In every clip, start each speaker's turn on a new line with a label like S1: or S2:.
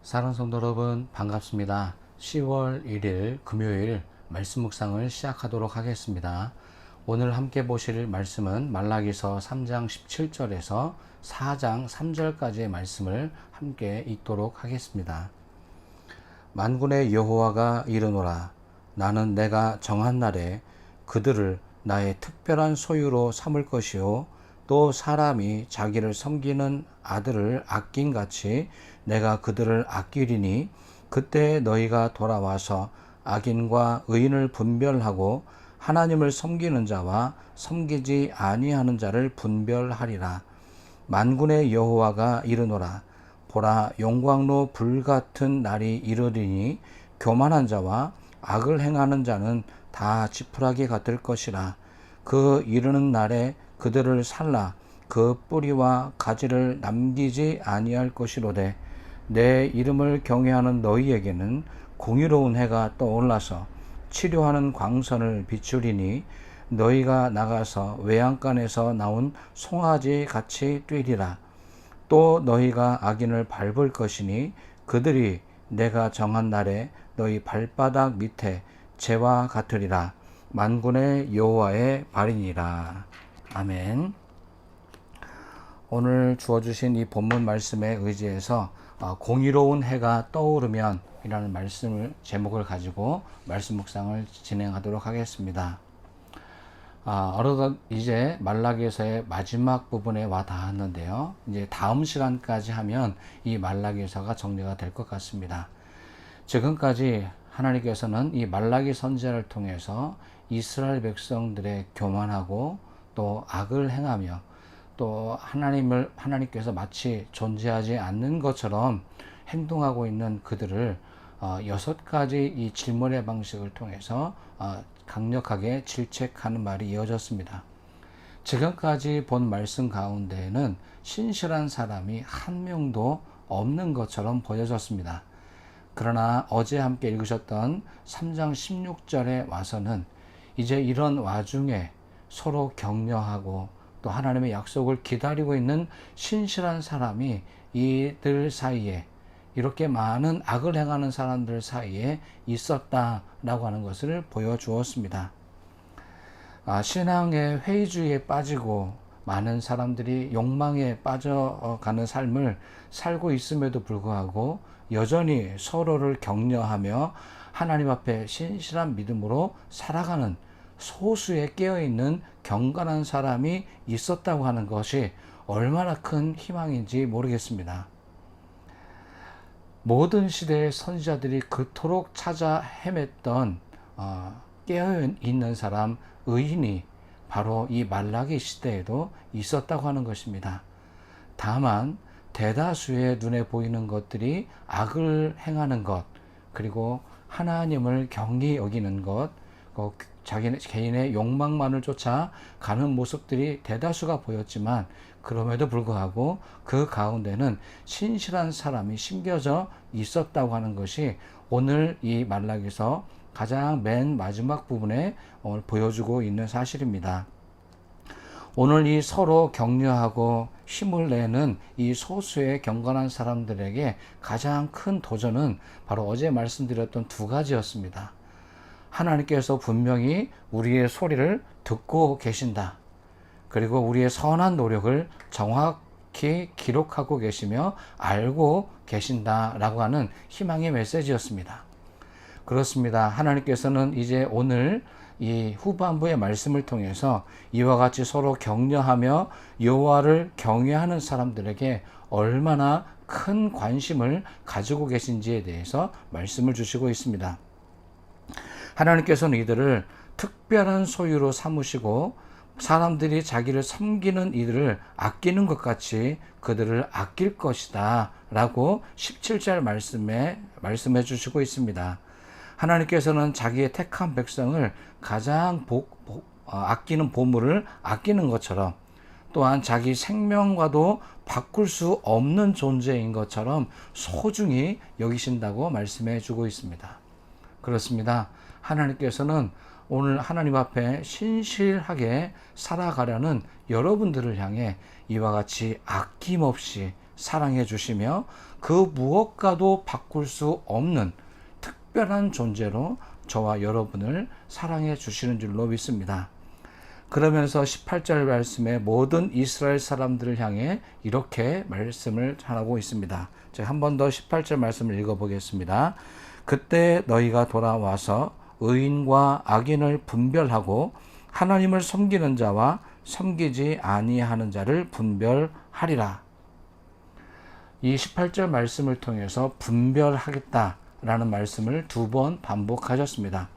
S1: 사랑하는 성도 여러분, 반갑습니다. 10월 1일 금요일 말씀 묵상을 시작하도록 하겠습니다. 오늘 함께 보실 말씀은 말라기서 3장 17절에서 4장 3절까지의 말씀을 함께 읽도록 하겠습니다. 만군의 여호와가 이르노라. 나는 내가 정한 날에 그들을 나의 특별한 소유로 삼을 것이요 또 사람이 자기를 섬기는 아들을 아낀 같이 내가 그들을 아끼리니 그때 너희가 돌아와서 악인과 의인을 분별하고 하나님을 섬기는 자와 섬기지 아니하는 자를 분별하리라. 만군의 여호와가 이르노라. 보라, 용광로 불같은 날이 이르리니 교만한 자와 악을 행하는 자는 다 지푸라기 같을 것이라. 그 이르는 날에 그들을 살라 그 뿌리와 가지를 남기지 아니할 것이로되 내 이름을 경외하는 너희에게는 공의로운 해가 떠올라서 치료하는 광선을 비추리니 너희가 나가서 외양간에서 나온 송아지 같이 뛰리라. 또 너희가 악인을 밟을 것이니 그들이 내가 정한 날에 너희 발바닥 밑에 재와 같으리라. 만군의 여호와의 발이니라. 아멘. 오늘 주어주신 이 본문 말씀에 의지해서 공의로운 해가 떠오르면 이라는 제목을 가지고 말씀 묵상을 진행하도록 하겠습니다. 어느덧 이제 말라기서의 마지막 부분에 와 닿았는데요. 이제 다음 시간까지 하면 이 말라기서가 정리가 될 것 같습니다. 지금까지 하나님께서는 이 말라기 선지자를 통해서 이스라엘 백성들의 교만하고 또 악을 행하며 또 하나님께서 마치 존재하지 않는 것처럼 행동하고 있는 그들을 6가지 이 질문의 방식을 통해서 강력하게 질책하는 말이 이어졌습니다. 지금까지 본 말씀 가운데에는 신실한 사람이 한 명도 없는 것처럼 보여졌습니다. 그러나 어제 함께 읽으셨던 3장 16절에 와서는 이제 이런 와중에 서로 격려하고 또 하나님의 약속을 기다리고 있는 신실한 사람이 이들 사이에 이렇게 많은 악을 행하는 사람들 사이에 있었다라고 하는 것을 보여주었습니다. 신앙의 회의주의에 빠지고 많은 사람들이 욕망에 빠져가는 삶을 살고 있음에도 불구하고 여전히 서로를 격려하며 하나님 앞에 신실한 믿음으로 살아가는 소수에 깨어있는 경건한 사람이 있었다고 하는 것이 얼마나 큰 희망인지 모르겠습니다. 모든 시대의 선지자들이 그토록 찾아 헤맸던 깨어있는 사람, 의인이 바로 이 말라기 시대에도 있었다고 하는 것입니다. 다만 대다수의 눈에 보이는 것들이 악을 행하는 것, 그리고 하나님을 경히 여기는 것, 개인의 욕망만을 쫓아 가는 모습들이 대다수가 보였지만 그럼에도 불구하고 그 가운데는 신실한 사람이 심겨져 있었다고 하는 것이 오늘 이 말라기서 가장 맨 마지막 부분에 오늘 보여주고 있는 사실입니다. 오늘 이 서로 격려하고 힘을 내는 이 소수의 경건한 사람들에게 가장 큰 도전은 바로 어제 말씀드렸던 두 가지였습니다. 하나님께서 분명히 우리의 소리를 듣고 계신다. 그리고 우리의 선한 노력을 정확히 기록하고 계시며 알고 계신다라고 하는 희망의 메시지였습니다. 그렇습니다. 하나님께서는 이제 오늘 이 후반부의 말씀을 통해서 이와 같이 서로 격려하며 여호와를 경외하는 사람들에게 얼마나 큰 관심을 가지고 계신지에 대해서 말씀을 주시고 있습니다. 하나님께서는 이들을 특별한 소유로 삼으시고 사람들이 자기를 섬기는 이들을 아끼는 것 같이 그들을 아낄 것이다 라고 17절 말씀해 주시고 있습니다. 하나님께서는 자기의 택한 백성을 가장 아끼는 보물을 아끼는 것처럼 또한 자기 생명과도 바꿀 수 없는 존재인 것처럼 소중히 여기신다고 말씀해 주고 있습니다. 그렇습니다. 하나님께서는 오늘 하나님 앞에 신실하게 살아가려는 여러분들을 향해 이와 같이 아낌없이 사랑해 주시며 그 무엇과도 바꿀 수 없는 특별한 존재로 저와 여러분을 사랑해 주시는 줄로 믿습니다. 그러면서 18절 말씀에 모든 이스라엘 사람들을 향해 이렇게 말씀을 하고 있습니다. 제가 한 번 더 18절 말씀을 읽어보겠습니다. 그때 너희가 돌아와서 의인과 악인을 분별하고 하나님을 섬기는 자와 섬기지 아니하는 자를 분별하리라. 이 18절 말씀을 통해서 분별하겠다라는 말씀을 2번 반복하셨습니다.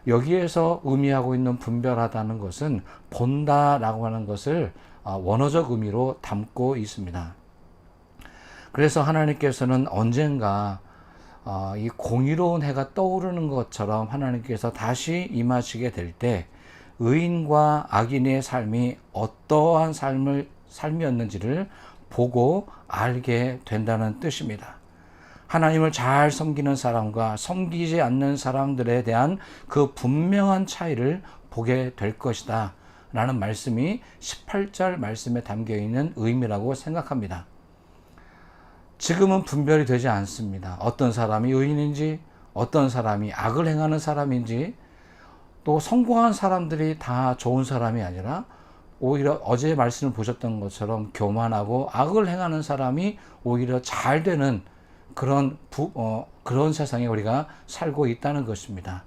S1: 여기에서 의미하고 있는 분별하다는 것은 본다라고 하는 것을 원어적 의미로 담고 있습니다. 그래서 하나님께서는 언젠가 이 공의로운 해가 떠오르는 것처럼 하나님께서 다시 임하시게 될 때 의인과 악인의 삶이 어떠한 삶이었는지를 보고 알게 된다는 뜻입니다. 하나님을 잘 섬기는 사람과 섬기지 않는 사람들에 대한 그 분명한 차이를 보게 될 것이다 라는 말씀이 18절 말씀에 담겨 있는 의미라고 생각합니다. 지금은 분별이 되지 않습니다. 어떤 사람이 의인인지 어떤 사람이 악을 행하는 사람인지, 또 성공한 사람들이 다 좋은 사람이 아니라 오히려 어제 말씀을 보셨던 것처럼 교만하고 악을 행하는 사람이 오히려 잘 되는 그런 세상에 우리가 살고 있다는 것입니다.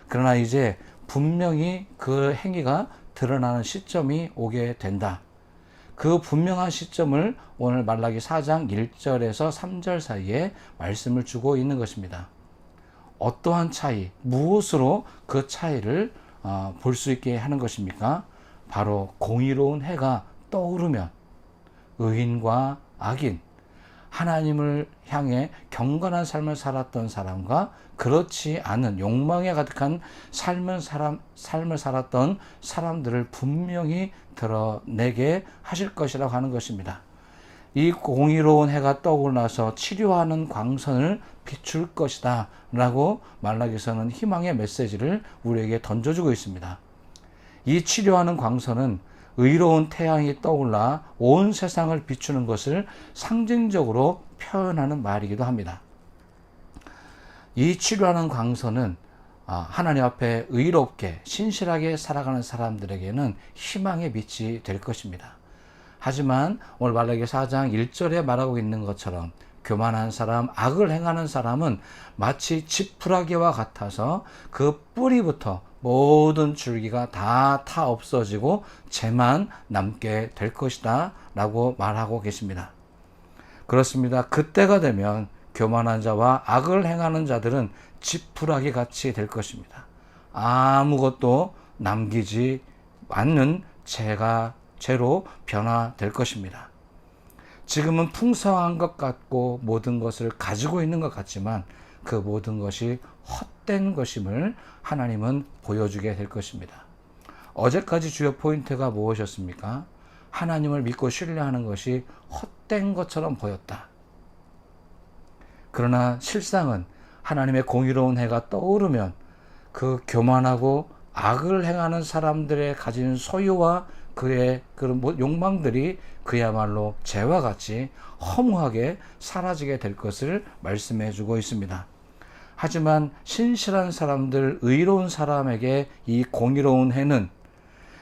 S1: 그러나 이제 분명히 그 행위가 드러나는 시점이 오게 된다. 그 분명한 시점을 오늘 말라기 4장 1절에서 3절 사이에 말씀을 주고 있는 것입니다. 어떠한 차이, 무엇으로 그 차이를 볼 수 있게 하는 것입니까? 바로 공의로운 해가 떠오르면 의인과 악인, 하나님을 향해 경건한 삶을 살았던 사람과 그렇지 않은 욕망에 가득한 삶을 살았던 사람들을 분명히 드러내게 하실 것이라고 하는 것입니다. 이 공의로운 해가 떠올라서 치료하는 광선을 비출 것이다 라고 말라기서는 희망의 메시지를 우리에게 던져주고 있습니다. 이 치료하는 광선은 의로운 태양이 떠올라 온 세상을 비추는 것을 상징적으로 표현하는 말이기도 합니다. 이 치료하는 광선은 하나님 앞에 의롭게 신실하게 살아가는 사람들에게는 희망의 빛이 될 것입니다. 하지만 오늘 말라기 4장 1절에 말하고 있는 것처럼 교만한 사람, 악을 행하는 사람은 마치 지푸라기와 같아서 그 뿌리부터 모든 줄기가 다 타 없어지고 재만 남게 될 것이다 라고 말하고 계십니다. 그렇습니다. 그때가 되면 교만한 자와 악을 행하는 자들은 지푸라기 같이 될 것입니다. 아무것도 남기지 않는 죄로 변화될 것입니다. 지금은 풍성한 것 같고 모든 것을 가지고 있는 것 같지만 그 모든 것이 헛된 것임을 하나님은 보여주게 될 것입니다. 어제까지 주요 포인트가 무엇이었습니까? 하나님을 믿고 신뢰하는 것이 헛된 것처럼 보였다. 그러나 실상은 하나님의 공의로운 해가 떠오르면 그 교만하고 악을 행하는 사람들의 가진 소유와 그의 그런 욕망들이 그야말로 죄와 같이 허무하게 사라지게 될 것을 말씀해 주고 있습니다. 하지만 신실한 사람들, 의로운 사람에게 이 공의로운 해는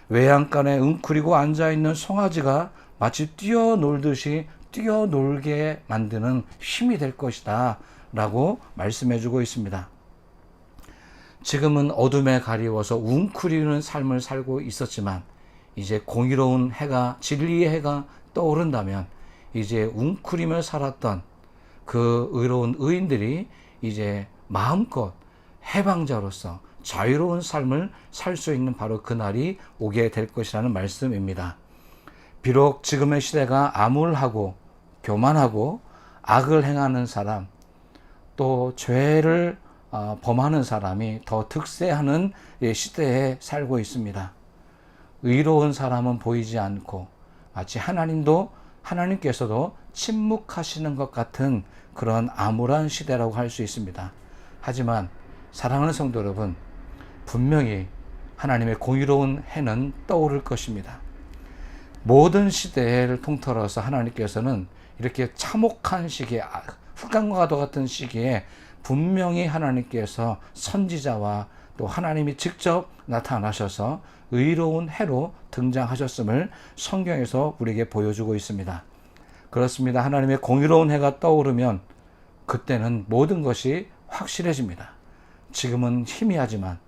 S1: 외양간에 웅크리고 앉아있는 송아지가 마치 뛰어놀듯이 뛰어놀게 만드는 힘이 될 것이다 라고 말씀해 주고 있습니다. 지금은 어둠에 가리워서 웅크리는 삶을 살고 있었지만 이제 공의로운 해가, 진리의 해가 떠오른다면 이제 웅크리며 살았던 그 의로운 의인들이 이제 마음껏 해방자로서 자유로운 삶을 살 수 있는 바로 그날이 오게 될 것이라는 말씀입니다. 비록 지금의 시대가 암울하고 교만하고 악을 행하는 사람, 또 죄를 범하는 사람이 더 득세하는 시대에 살고 있습니다. 의로운 사람은 보이지 않고 마치 하나님께서도 침묵하시는 것 같은 그런 암울한 시대라고 할 수 있습니다. 하지만 사랑하는 성도 여러분, 분명히 하나님의 공의로운 해는 떠오를 것입니다. 모든 시대를 통틀어서 하나님께서는 이렇게 참혹한 시기에, 흑암과 같은 시기에 분명히 하나님께서 선지자와 또 하나님이 직접 나타나셔서 의로운 해로 등장하셨음을 성경에서 우리에게 보여주고 있습니다. 그렇습니다. 하나님의 공의로운 해가 떠오르면 그때는 모든 것이 확실해집니다. 지금은 희미하지만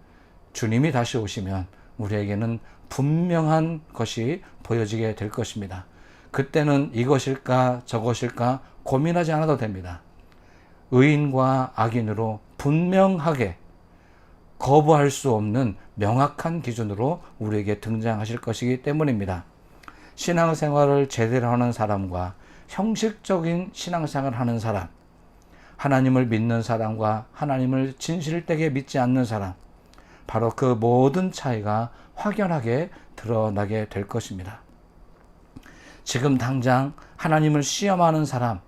S1: 주님이 다시 오시면 우리에게는 분명한 것이 보여지게 될 것입니다. 그때는 이것일까 저것일까 고민하지 않아도 됩니다. 의인과 악인으로 분명하게 거부할 수 없는 명확한 기준으로 우리에게 등장하실 것이기 때문입니다. 신앙생활을 제대로 하는 사람과 형식적인 신앙생활을 하는 사람, 하나님을 믿는 사람과 하나님을 진실되게 믿지 않는 사람, 바로 그 모든 차이가 확연하게 드러나게 될 것입니다. 지금 당장 하나님을 시험하는 사람,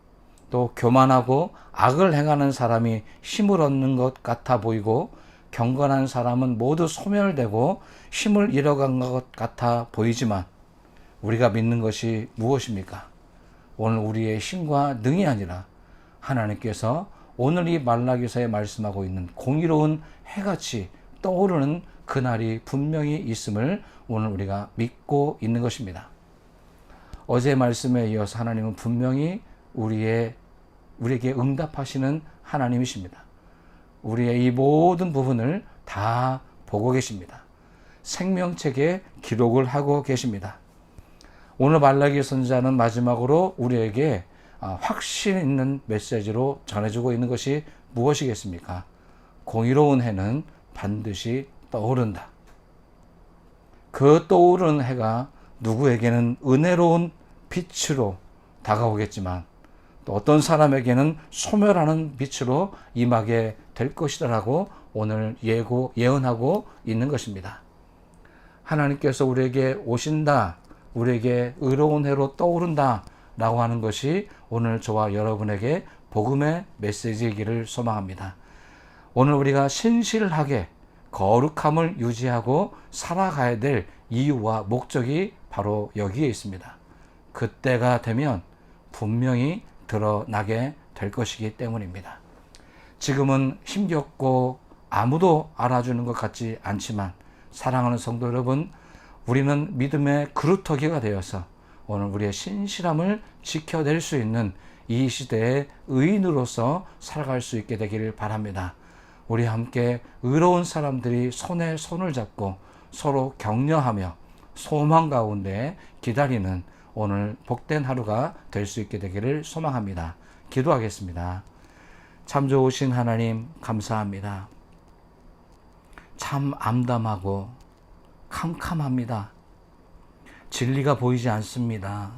S1: 또 교만하고 악을 행하는 사람이 힘을 얻는 것 같아 보이고, 경건한 사람은 모두 소멸되고 힘을 잃어간 것 같아 보이지만, 우리가 믿는 것이 무엇입니까? 오늘 우리의 힘과 능이 아니라 하나님께서 오늘 이 말라기서에 말씀하고 있는 공의로운 해같이 떠오르는 그날이 분명히 있음을 오늘 우리가 믿고 있는 것입니다. 어제 말씀에 이어서 하나님은 분명히 우리에게 응답하시는 하나님이십니다. 우리의 이 모든 부분을 다 보고 계십니다. 생명책에 기록을 하고 계십니다. 오늘 말라기 선지자는 마지막으로 우리에게 확신 있는 메시지로 전해주고 있는 것이 무엇이겠습니까? 공의로운 해는 반드시 떠오른다. 그 떠오르는 해가 누구에게는 은혜로운 빛으로 다가오겠지만 또 어떤 사람에게는 소멸하는 빛으로 임하게 될 것이라고 오늘 예언하고 있는 것입니다. 하나님께서 우리에게 오신다, 우리에게 의로운 해로 떠오른다 라고 하는 것이 오늘 저와 여러분에게 복음의 메시지이기를 소망합니다. 오늘 우리가 신실하게 거룩함을 유지하고 살아가야 될 이유와 목적이 바로 여기에 있습니다. 그때가 되면 분명히 드러나게 될 것이기 때문입니다. 지금은 힘겹고 아무도 알아주는 것 같지 않지만 사랑하는 성도 여러분, 우리는 믿음의 그루터기가 되어서 오늘 우리의 신실함을 지켜낼 수 있는 이 시대의 의인으로서 살아갈 수 있게 되기를 바랍니다. 우리 함께 의로운 사람들이 손에 손을 잡고 서로 격려하며 소망 가운데 기다리는 오늘 복된 하루가 될 수 있게 되기를 소망합니다. 기도하겠습니다. 참 좋으신 하나님 감사합니다. 참 암담하고 캄캄합니다. 진리가 보이지 않습니다.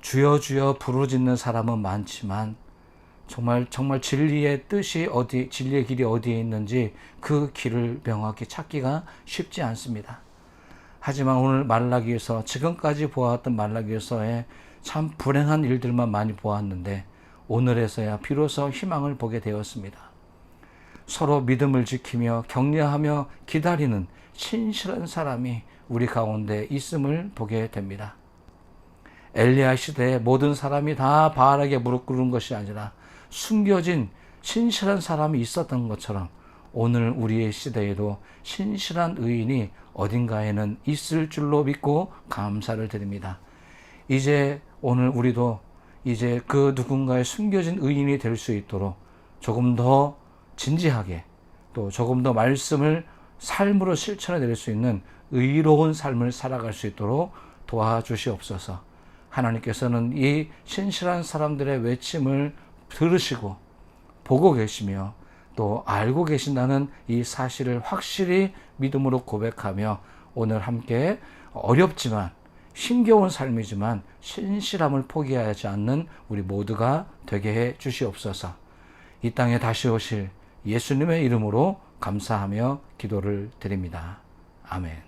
S1: 주여 주여 부르짖는 사람은 많지만 정말 진리의 뜻이 진리의 길이 어디에 있는지 그 길을 명확히 찾기가 쉽지 않습니다. 하지만 오늘 말라기에서 지금까지 보았던 말라기에서의 참 불행한 일들만 많이 보았는데 오늘에서야 비로소 희망을 보게 되었습니다. 서로 믿음을 지키며 격려하며 기다리는 신실한 사람이 우리 가운데 있음을 보게 됩니다. 엘리야 시대에 모든 사람이 다 바알에게 무릎 꿇은 것이 아니라 숨겨진 신실한 사람이 있었던 것처럼 오늘 우리의 시대에도 신실한 의인이 어딘가에는 있을 줄로 믿고 감사를 드립니다. 이제 오늘 우리도 이제 그 누군가의 숨겨진 의인이 될 수 있도록 조금 더 진지하게 또 조금 더 말씀을 삶으로 실천해낼 수 있는 의로운 삶을 살아갈 수 있도록 도와주시옵소서. 하나님께서는 이 신실한 사람들의 외침을 들으시고 보고 계시며 또 알고 계신다는 이 사실을 확실히 믿음으로 고백하며 오늘 함께 어렵지만 힘겨운 삶이지만 신실함을 포기하지 않는 우리 모두가 되게 해 주시옵소서. 이 땅에 다시 오실 예수님의 이름으로 감사하며 기도를 드립니다. 아멘.